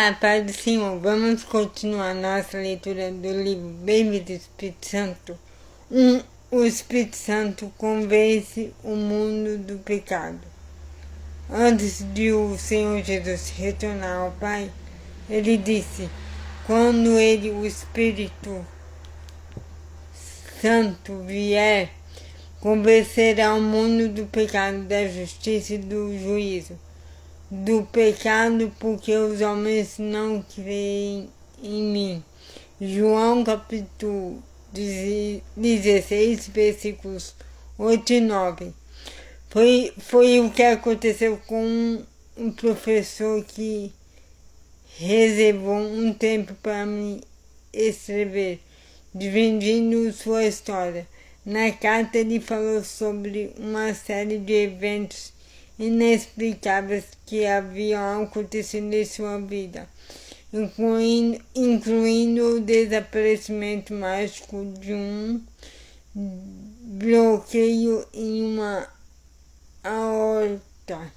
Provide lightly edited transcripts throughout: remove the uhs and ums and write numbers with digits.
Olá, Pai do Senhor. Vamos continuar nossa leitura do livro Baby do Espírito Santo. O Espírito Santo convence o mundo do pecado. Antes de o Senhor Jesus retornar ao Pai, ele disse: quando ele, o Espírito Santo, vier, convencerá o mundo do pecado, da justiça e do juízo. Do pecado, porque os homens não creem em mim. João capítulo 16, versículos 8 e 9. Foi o que aconteceu com um professor que reservou um tempo para me escrever, dividindo sua história. Na carta ele falou sobre uma série de eventos inexplicáveis que haviam acontecido em sua vida, incluindo o desaparecimento mágico de um bloqueio em uma aorta,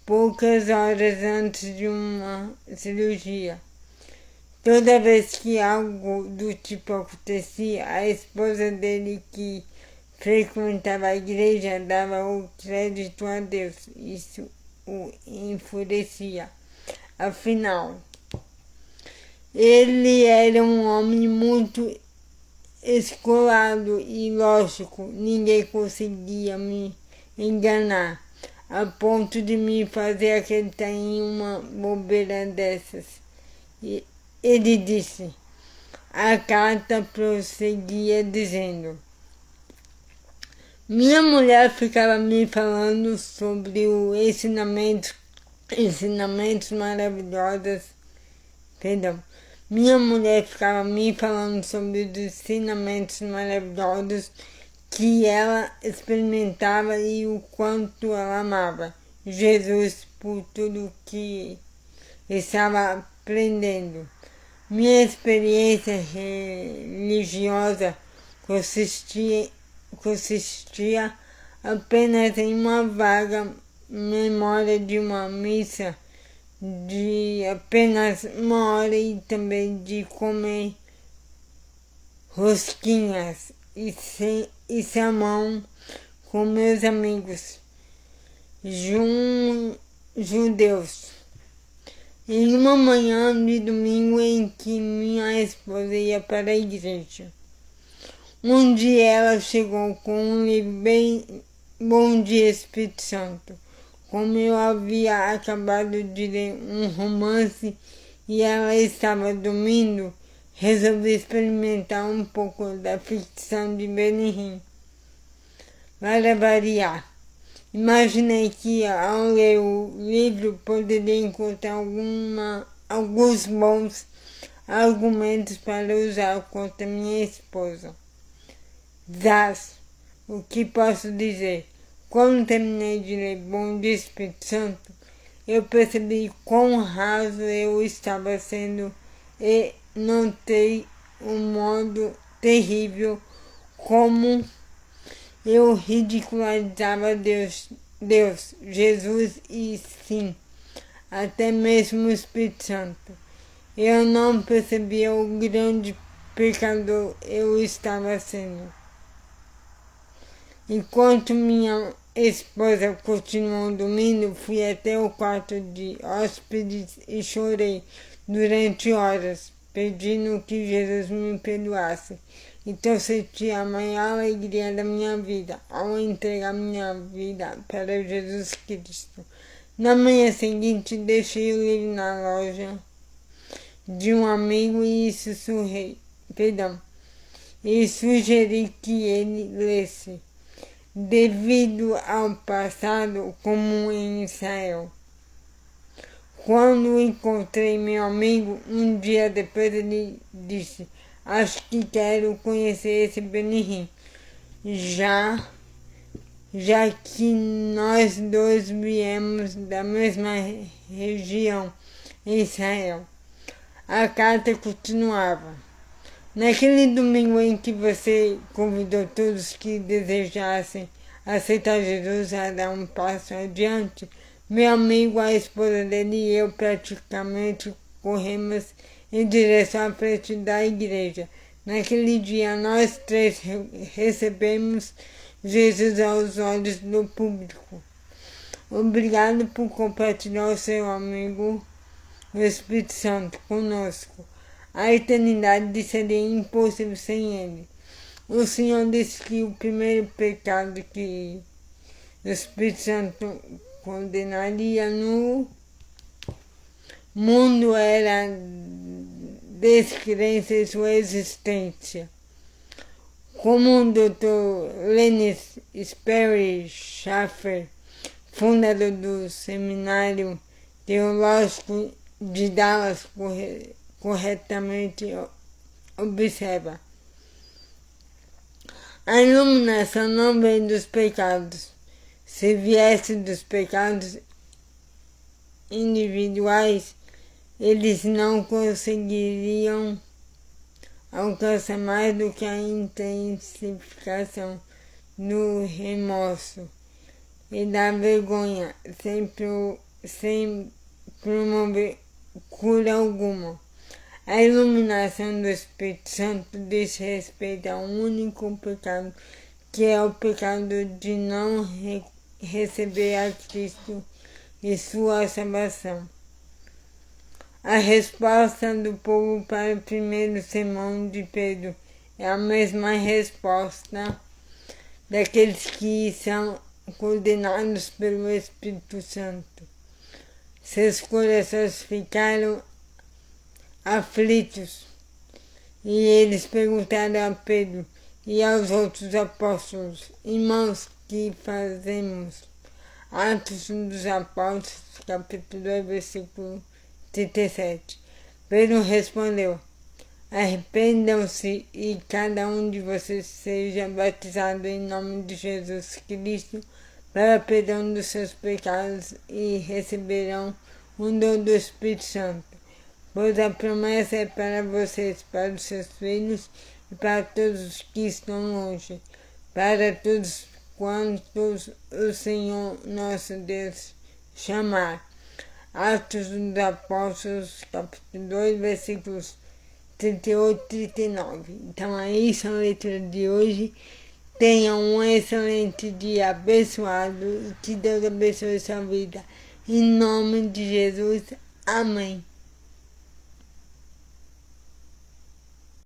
poucas horas antes de uma cirurgia. Toda vez que algo do tipo acontecia, a esposa dele, que frequentava a igreja, dava o crédito a Deus. Isso o enfurecia. Afinal, ele era um homem muito escolado e lógico, ninguém conseguia me enganar, a ponto de me fazer acreditar em uma bobeira dessas. E ele disse. A carta prosseguia dizendo: minha mulher ficava me falando sobre os ensinamentos maravilhosos. Minha mulher ficava me falando sobre os ensinamentos maravilhosos que ela experimentava e o quanto ela amava Jesus por tudo que estava aprendendo. Minha experiência religiosa consistia apenas em uma vaga memória de uma missa de apenas uma hora e também de comer rosquinhas e salmão com meus amigos judeus. Em uma manhã de domingo em que minha esposa ia para a igreja, um dia ela chegou com um livro bem bom de Espírito Santo. Como eu havia acabado de ler um romance e ela estava dormindo, resolvi experimentar um pouco da ficção de Benihim. Para variar, imaginei que ao ler o livro poderia encontrar alguns bons argumentos para usar contra minha esposa. O que posso dizer? Quando terminei de ler Bom Dia Espírito Santo, eu percebi quão raso eu estava sendo e notei um modo terrível como eu ridicularizava Deus, Jesus e sim, até mesmo o Espírito Santo. Eu não percebia o grande pecador eu estava sendo. Enquanto minha esposa continuou dormindo, fui até o quarto de hóspedes e chorei durante horas, pedindo que Jesus me perdoasse. Então senti a maior alegria da minha vida ao entregar minha vida para Jesus Cristo. Na manhã seguinte, deixei o livro na loja de um amigo e sugeri que ele lesse. Devido ao passado comum em Israel. Quando encontrei meu amigo, um dia depois ele disse: acho que quero conhecer esse Benihim, já que nós dois viemos da mesma região, em Israel. A carta continuava: naquele domingo em que você convidou todos que desejassem aceitar Jesus a dar um passo adiante, Meu amigo, a esposa dele e eu praticamente corremos em direção à frente da igreja. Naquele dia, nós três recebemos Jesus aos olhos do público. Obrigado por compartilhar o seu amigo, o Espírito Santo, conosco. A eternidade seria impossível sem ele. O Senhor disse que o primeiro pecado que o Espírito Santo condenaria no mundo era descrença em sua existência. Como o Dr. Lenny Sperry Schaeffer, fundador do Seminário Teológico de Dallas, corretamente observa, a iluminação não vem dos pecados. Se viesse dos pecados individuais, eles não conseguiriam alcançar mais do que a intensificação do remorso e da vergonha, sem promover cura alguma. A iluminação do Espírito Santo diz respeito ao único pecado, que é o pecado de não receber a Cristo e sua salvação. A resposta do povo para o primeiro sermão de Pedro é a mesma resposta daqueles que são condenados pelo Espírito Santo. Seus corações ficaram aflitos e eles perguntaram a Pedro e aos outros apóstolos: irmãos, que fazemos? Atos dos Apóstolos, capítulo 2, versículo 37. Pedro respondeu: arrependam-se e cada um de vocês seja batizado em nome de Jesus Cristo para perdão dos seus pecados e receberão o dom do Espírito Santo. Pois a promessa é para vocês, para os seus filhos e para todos os que estão longe, para todos quantos o Senhor nosso Deus chamar. Atos dos Apóstolos, capítulo 2, versículos 38 e 39. Então é isso a leitura de hoje. Tenham um excelente dia abençoado. Que Deus abençoe sua vida. Em nome de Jesus. Amém.